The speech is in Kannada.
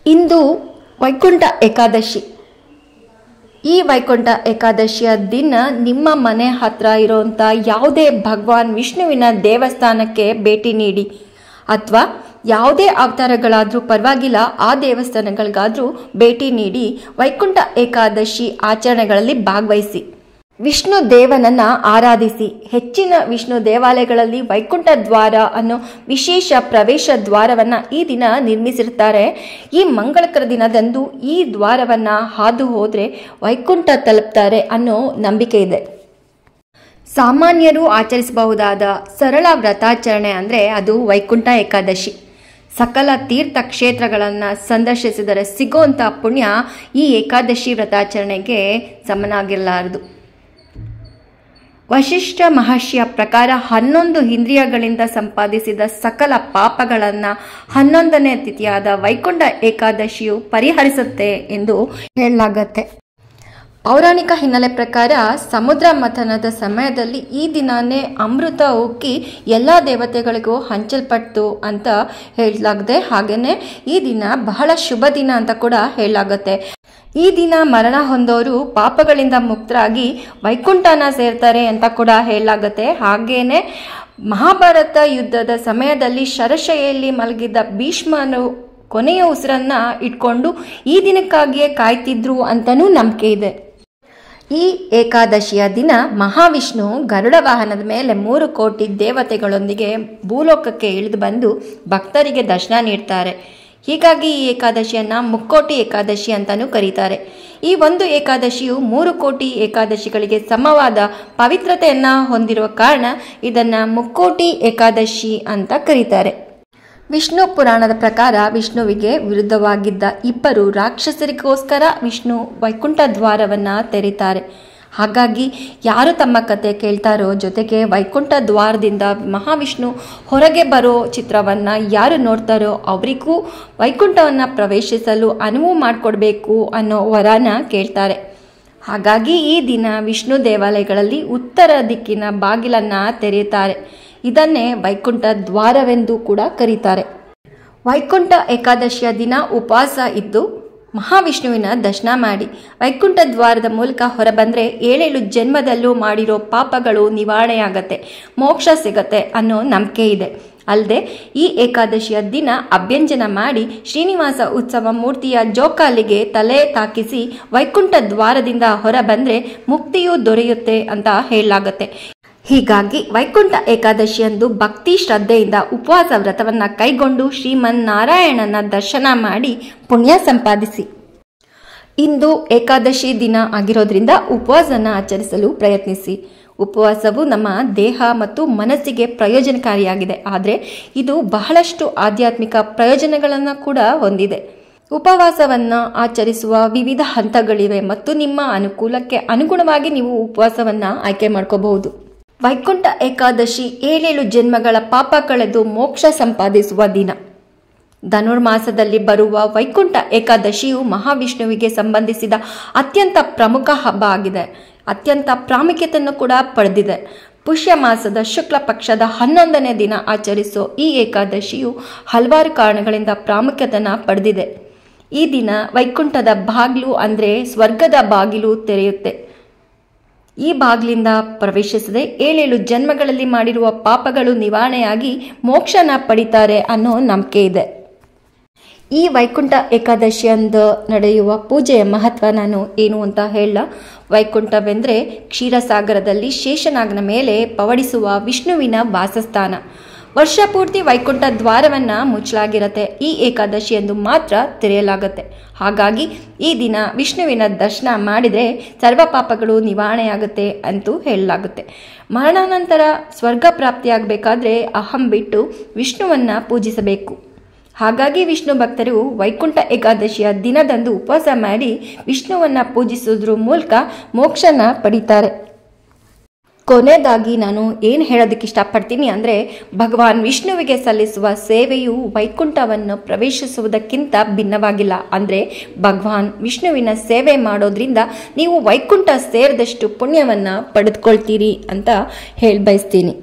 ಇಂದು ವೈಕುಂಠ ಏಕಾದಶಿ. ಈ ವೈಕುಂಠ ಏಕಾದಶಿಯ ದಿನ ನಿಮ್ಮ ಮನೆ ಹತ್ರ ಇರೋಂಥ ಯಾವುದೇ ಭಗವಾನ್ ವಿಷ್ಣುವಿನ ದೇವಸ್ಥಾನಕ್ಕೆ ಭೇಟಿ ನೀಡಿ, ಅಥವಾ ಯಾವುದೇ ಅವತಾರಗಳಾದರೂ ಪರವಾಗಿಲ್ಲ, ಆ ದೇವಸ್ಥಾನಗಳಿಗಾದರೂ ಭೇಟಿ ನೀಡಿ ವೈಕುಂಠ ಏಕಾದಶಿ ಆಚರಣೆಗಳಲ್ಲಿ ಭಾಗವಹಿಸಿ ವಿಷ್ಣು ದೇವನನ್ನ ಆರಾಧಿಸಿ. ಹೆಚ್ಚಿನ ವಿಷ್ಣು ದೇವಾಲಯಗಳಲ್ಲಿ ವೈಕುಂಠ ದ್ವಾರ ಅನ್ನೋ ವಿಶೇಷ ಪ್ರವೇಶ ದ್ವಾರವನ್ನು ಈ ದಿನ ನಿರ್ಮಿಸಿರ್ತಾರೆ. ಈ ಮಂಗಳಕರ ದಿನದಂದು ಈ ದ್ವಾರವನ್ನು ಹಾದು ಹೋದರೆ ವೈಕುಂಠ ತಲುಪ್ತಾರೆ ಅನ್ನೋ ನಂಬಿಕೆ ಇದೆ. ಸಾಮಾನ್ಯರು ಆಚರಿಸಬಹುದಾದ ಸರಳ ವ್ರತಾಚರಣೆ ಅಂದರೆ ಅದು ವೈಕುಂಠ ಏಕಾದಶಿ. ಸಕಲ ತೀರ್ಥ ಕ್ಷೇತ್ರಗಳನ್ನು ಸಂದರ್ಶಿಸಿದರೆ ಸಿಗುವಂಥ ಪುಣ್ಯ ಈ ಏಕಾದಶಿ ವ್ರತಾಚರಣೆಗೆ ಸಮನಾಗಿರಲಾರದು. ವಶಿಷ್ಠ ಮಹರ್ಷಿಯ ಪ್ರಕಾರ 11 ಇಂದ್ರಿಯಗಳಿಂದ ಸಂಪಾದಿಸಿದ ಸಕಲ ಪಾಪಗಳನ್ನು 11ನೇ ತಿಥಿಯಾದ ವೈಕುಂಠ ಏಕಾದಶಿಯು ಪರಿಹರಿಸುತ್ತೆ ಎಂದು ಹೇಳಲಾಗತ್ತೆ. ಪೌರಾಣಿಕ ಹಿನ್ನೆಲೆ ಪ್ರಕಾರ ಸಮುದ್ರ ಮಥನದ ಸಮಯದಲ್ಲಿ ಈ ದಿನನೇ ಅಮೃತ ಉಕ್ಕಿ ಎಲ್ಲ ದೇವತೆಗಳಿಗೂ ಹಂಚಲ್ಪಟ್ಟು ಅಂತ ಹೇಳಲಾಗಿದೆ. ಹಾಗೆಯೇ ಈ ದಿನ ಬಹಳ ಶುಭ ದಿನ ಅಂತ ಕೂಡ ಹೇಳಲಾಗುತ್ತೆ. ಈ ದಿನ ಮರಣ ಹೊಂದೋರು ಪಾಪಗಳಿಂದ ಮುಕ್ತರಾಗಿ ವೈಕುಂಠನ ಸೇರ್ತಾರೆ ಅಂತ ಕೂಡ ಹೇಳಲಾಗುತ್ತೆ. ಹಾಗೇನೆ ಮಹಾಭಾರತ ಯುದ್ಧದ ಸಮಯದಲ್ಲಿ ಶರಶೈಯಲ್ಲಿ ಮಲಗಿದ್ದ ಭೀಷ್ಮನು ಕೊನೆಯ ಉಸಿರನ್ನ ಇಟ್ಕೊಂಡು ಈ ದಿನಕ್ಕಾಗಿಯೇ ಕಾಯ್ತಿದ್ರು ಅಂತನೂ ನಂಬಿಕೆ ಇದೆ. ಈ ಏಕಾದಶಿಯ ದಿನ ಮಹಾವಿಷ್ಣು ಗರುಡ ವಾಹನದ ಮೇಲೆ 3 ಕೋಟಿ ದೇವತೆಗಳೊಂದಿಗೆ ಭೂಲೋಕಕ್ಕೆ ಇಳಿದು ಬಂದು ಭಕ್ತರಿಗೆ ದರ್ಶನ ನೀಡ್ತಾರೆ. ಹೀಗಾಗಿ ಈ ಏಕಾದಶಿಯನ್ನು ಮುಕ್ಕೋಟಿ ಏಕಾದಶಿ ಅಂತಲೂ ಕರೀತಾರೆ. ಈ ಒಂದು ಏಕಾದಶಿಯು 3 ಕೋಟಿ ಏಕಾದಶಿಗಳಿಗೆ ಸಮವಾದ ಪವಿತ್ರತೆಯನ್ನು ಹೊಂದಿರುವ ಕಾರಣ ಇದನ್ನು ಮುಕ್ಕೋಟಿ ಏಕಾದಶಿ ಅಂತ ಕರೀತಾರೆ. ವಿಷ್ಣು ಪುರಾಣದ ಪ್ರಕಾರ ವಿಷ್ಣುವಿಗೆ ವಿರುದ್ಧವಾಗಿದ್ದ 2 ರಾಕ್ಷಸರಿಗೋಸ್ಕರ ವಿಷ್ಣು ವೈಕುಂಠ ದ್ವಾರವನ್ನು ತೆರೀತಾರೆ. ಹಾಗಾಗಿ ಯಾರು ತಮ್ಮ ಕತೆ ಕೇಳ್ತಾರೋ, ಜೊತೆಗೆ ವೈಕುಂಠ ದ್ವಾರದಿಂದ ಮಹಾವಿಷ್ಣು ಹೊರಗೆ ಬರೋ ಚಿತ್ರವನ್ನು ಯಾರು ನೋಡ್ತಾರೋ ಅವರಿಗೂ ವೈಕುಂಠವನ್ನು ಪ್ರವೇಶಿಸಲು ಅನುವು ಮಾಡಿಕೊಡ್ಬೇಕು ಅನ್ನೋ ವರನ ಕೇಳ್ತಾರೆ. ಹಾಗಾಗಿ ಈ ದಿನ ವಿಷ್ಣು ದೇವಾಲಯಗಳಲ್ಲಿ ಉತ್ತರ ದಿಕ್ಕಿನ ಬಾಗಿಲನ್ನು ತೆರೆಯುತ್ತಾರೆ. ಇದನ್ನೇ ವೈಕುಂಠ ದ್ವಾರವೆಂದು ಕೂಡ ಕರೀತಾರೆ. ವೈಕುಂಠ ಏಕಾದಶಿಯ ದಿನ ಉಪವಾಸ ಇದ್ದು ಮಹಾವಿಷ್ಣುವಿನ ದರ್ಶನ ಮಾಡಿ ವೈಕುಂಠ ದ್ವಾರದ ಮೂಲಕ ಹೊರಬಂದರೆ 7 ಜನ್ಮದಲ್ಲೂ ಮಾಡಿರೋ ಪಾಪಗಳು ನಿವಾರಣೆಯಾಗತ್ತೆ, ಮೋಕ್ಷ ಸಿಗತ್ತೆ ಅನ್ನೋ ನಂಬಿಕೆ ಇದೆ. ಅಲ್ಲದೆ ಈ ಏಕಾದಶಿಯ ದಿನ ಅಭ್ಯಂಜನ ಮಾಡಿ ಶ್ರೀನಿವಾಸ ಉತ್ಸವ ಮೂರ್ತಿಯ ಜೋಕಾಲಿಗೆ ತಲೆ ತಾಕಿಸಿ ವೈಕುಂಠ ದ್ವಾರದಿಂದ ಹೊರಬಂದರೆ ಮುಕ್ತಿಯೂ ದೊರೆಯುತ್ತೆ ಅಂತ ಹೇಳಲಾಗತ್ತೆ. ಹೀಗಾಗಿ ವೈಕುಂಠ ಏಕಾದಶಿಯಂದು ಭಕ್ತಿ ಶ್ರದ್ಧೆಯಿಂದ ಉಪವಾಸ ವ್ರತವನ್ನು ಕೈಗೊಂಡು ಶ್ರೀಮನ್ನಾರಾಯಣನ ದರ್ಶನ ಮಾಡಿ ಪುಣ್ಯ ಸಂಪಾದಿಸಿ. ಇಂದು ಏಕಾದಶಿ ದಿನ ಆಗಿರೋದ್ರಿಂದ ಉಪವಾಸನ ಆಚರಿಸಲು ಪ್ರಯತ್ನಿಸಿ. ಉಪವಾಸವು ನಮ್ಮ ದೇಹ ಮತ್ತು ಮನಸ್ಸಿಗೆ ಪ್ರಯೋಜನಕಾರಿಯಾಗಿದೆ. ಆದರೆ ಇದು ಬಹಳಷ್ಟು ಆಧ್ಯಾತ್ಮಿಕ ಪ್ರಯೋಜನಗಳನ್ನು ಕೂಡ ಹೊಂದಿದೆ. ಉಪವಾಸವನ್ನು ಆಚರಿಸುವ ವಿವಿಧ ಹಂತಗಳಿವೆ ಮತ್ತು ನಿಮ್ಮ ಅನುಕೂಲಕ್ಕೆ ಅನುಗುಣವಾಗಿ ನೀವು ಉಪವಾಸವನ್ನು ಆಯ್ಕೆ ಮಾಡ್ಕೋಬಹುದು. ವೈಕುಂಠ ಏಕಾದಶಿ 7 ಜನ್ಮಗಳ ಪಾಪ ಕಳೆದು ಮೋಕ್ಷ ಸಂಪಾದಿಸುವ ದಿನ. ಧನುರ್ಮಾಸದಲ್ಲಿ ಬರುವ ವೈಕುಂಠ ಏಕಾದಶಿಯು ಮಹಾವಿಷ್ಣುವಿಗೆ ಸಂಬಂಧಿಸಿದ ಅತ್ಯಂತ ಪ್ರಮುಖ ಹಬ್ಬ ಆಗಿದೆ. ಅತ್ಯಂತ ಪ್ರಾಮುಖ್ಯತೆಯನ್ನು ಕೂಡ ಪಡೆದಿದೆ. ಪುಷ್ಯ ಮಾಸದ ಶುಕ್ಲ ಪಕ್ಷದ 11ನೇ ದಿನ ಆಚರಿಸೋ ಈ ಏಕಾದಶಿಯು ಹಲವಾರು ಕಾರಣಗಳಿಂದ ಪ್ರಾಮುಖ್ಯತೆಯನ್ನು ಪಡೆದಿದೆ. ಈ ದಿನ ವೈಕುಂಠದ ಬಾಗಿಲು ಅಂದರೆ ಸ್ವರ್ಗದ ಬಾಗಿಲು ತೆರೆಯುತ್ತೆ. ಈ ಬಾಗಿಲಿಂದ ಪ್ರವೇಶಿಸದೆ 7 ಜನ್ಮಗಳಲ್ಲಿ ಮಾಡಿರುವ ಪಾಪಗಳು ನಿವಾರಣೆಯಾಗಿ ಮೋಕ್ಷನ ಪಡಿತಾರೆ ಅನ್ನೋ ನಂಬಿಕೆ ಇದೆ. ಈ ವೈಕುಂಠ ಏಕಾದಶಿಯಂದು ನಡೆಯುವ ಪೂಜೆಯ ಮಹತ್ವ ನಾನು ಏನು ಅಂತ ಹೇಳ. ವೈಕುಂಠವೆಂದರೆ ಕ್ಷೀರಸಾಗರದಲ್ಲಿ ಶೇಷನಾಗನ ಮೇಲೆ ಪವಡಿಸುವ ವಿಷ್ಣುವಿನ ವಾಸಸ್ಥಾನ. ವರ್ಷ ಪೂರ್ತಿ ವೈಕುಂಠ ದ್ವಾರವನ್ನು ಮುಚ್ಚಲಾಗಿರುತ್ತೆ. ಈ ಏಕಾದಶಿಯಂದು ಮಾತ್ರ ತೆರೆಯಲಾಗುತ್ತೆ. ಹಾಗಾಗಿ ಈ ದಿನ ವಿಷ್ಣುವಿನ ದರ್ಶನ ಮಾಡಿದರೆ ಸರ್ವ ಪಾಪಗಳು ನಿವಾರಣೆಯಾಗುತ್ತೆ ಅಂತೂ ಹೇಳಲಾಗುತ್ತೆ. ಮರಣಾನಂತರ ಸ್ವರ್ಗ ಪ್ರಾಪ್ತಿಯಾಗಬೇಕಾದ್ರೆ ಅಹಂ ಬಿಟ್ಟು ವಿಷ್ಣುವನ್ನು ಪೂಜಿಸಬೇಕು. ಹಾಗಾಗಿ ವಿಷ್ಣು ಭಕ್ತರು ವೈಕುಂಠ ಏಕಾದಶಿಯ ದಿನದಂದು ಉಪವಾಸ ಮಾಡಿ ವಿಷ್ಣುವನ್ನು ಪೂಜಿಸೋದ್ರ ಮೂಲಕ ಮೋಕ್ಷನ ಪಡಿತಾರೆ. ಕೊನೆಯದಾಗಿ ನಾನು ಏನು ಹೇಳೋದಕ್ಕೆ ಇಷ್ಟಪಡ್ತೀನಿ ಅಂದರೆ, ಭಗವಾನ್ ವಿಷ್ಣುವಿಗೆ ಸಲ್ಲಿಸುವ ಸೇವೆಯು ವೈಕುಂಠವನ್ನು ಪ್ರವೇಶಿಸುವುದಕ್ಕಿಂತ ಭಿನ್ನವಾಗಿಲ್ಲ. ಅಂದರೆ ಭಗವಾನ್ ವಿಷ್ಣುವಿನ ಸೇವೆ ಮಾಡೋದ್ರಿಂದ ನೀವು ವೈಕುಂಠ ಸೇರಿದಷ್ಟು ಪುಣ್ಯವನ್ನು ಪಡೆದುಕೊಳ್ತೀರಿ ಅಂತ ಹೇಳಿ ಬಯಸ್ತೀನಿ.